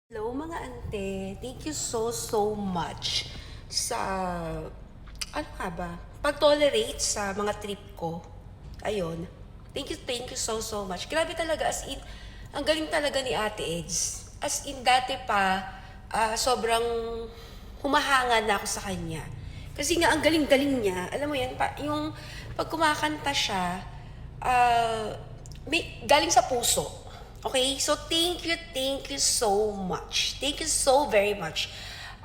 Hello mga ante, thank you so much sa, ano nga ba, pag-tolerate sa mga trip ko. Ayun. Thank you so much. Grabe talaga, as in, ang galing talaga ni Ate Eds. As in, dati pa, sobrang humahanga na ako sa kanya. Kasi nga, ang galing-galing niya. Alam mo yan, yung pag kumakanta siya, galing sa puso. Okay? So, thank you so much. Thank you so very much.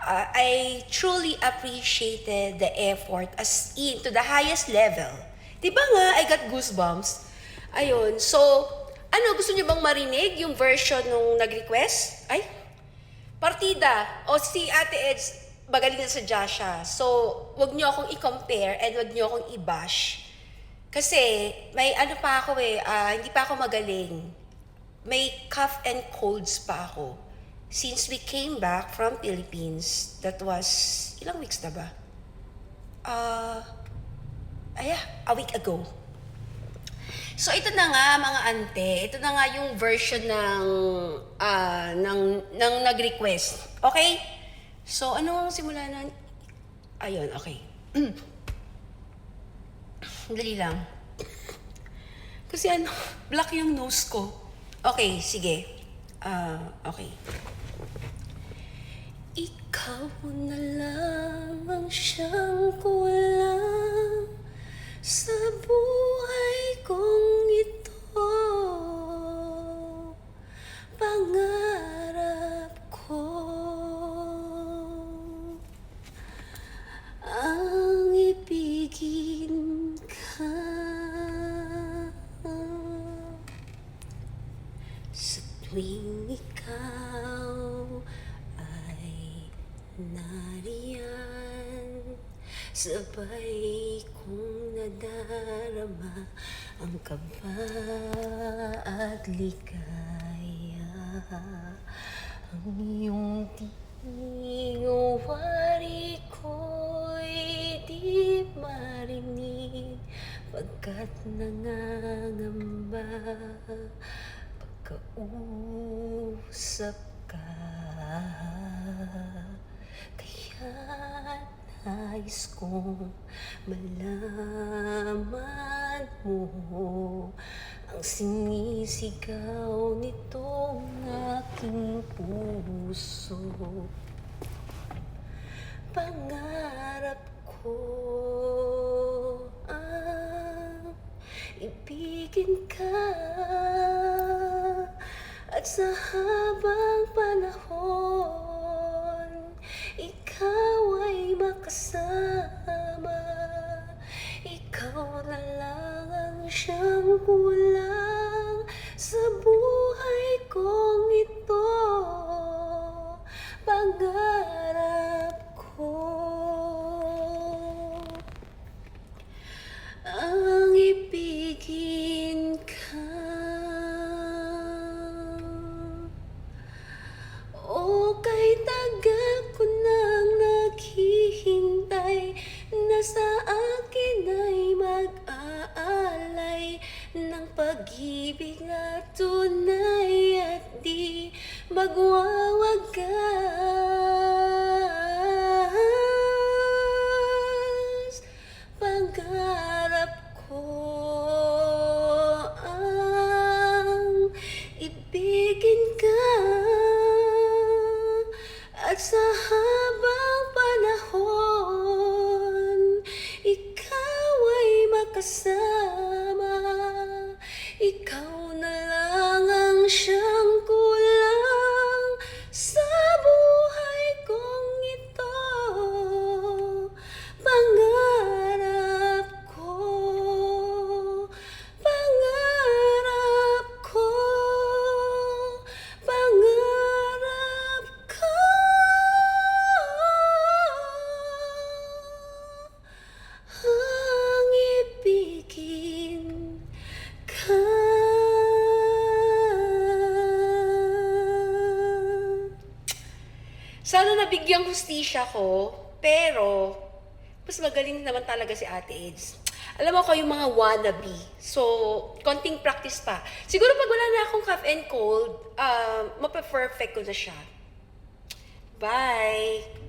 I truly appreciated the effort as in to the highest level. Diba nga, I got goosebumps. Ayun, so, ano, gusto niyo bang marinig yung version nung nag-request? Ay, partida. O si Ate Eds, magaling na sa Jasha. So, wag niyo akong i-compare and wag niyo akong i-bash. Kasi, may ano pa ako hindi pa ako magaling. May cough and colds pa ako. Since we came back from Philippines, that was, ilang weeks na ba? A week ago. So ito na nga mga ante, ito na nga yung version ng nag-request. Okay? So ano ang simula na? Ayun, okay. Dali lang. Kasi ano, black yung nose ko. Okay, sige. Okay. Ikaw na lang ang siyang kulang sa buhay kong ito. Pangarap ko ang ibigin ka. Sa tuwing ikaw ay nariyan, sabay kong nadarama ang kaba at ligaya. Ang iyong tinguwari ko'y di marinig, pagkat nangangamba pagkausap ka. Kaya nais kong malaman mo ang sinisigaw nitong aking puso. Pangarap ko ang ibigin ka, at sa habang panahon ikaw ay makasama. Ikaw na lang ang siyang kulang sa buhay kong ito. Pangarap ko ang ibigin ka. O kay tagal ko nang naghihintay na sa akin ay mag-aalay ng pag-ibig na tunay at di magwawagas. Pangarap ko ang ibigin ka, at sa habang panahon ikaw ay makasama. Ikaw na lang ang siyang kulang sa buhay kong ito. Pangarap ko, pangarap ko, pangarap ko ang ibigin ka. Sana nabigyang hustisya ko, pero mas magaling naman talaga si Ate Eds. Alam mo ko yung mga wannabe. So, konting practice pa. Siguro pag wala na akong cough and cold, mape-perfect ko na siya. Bye!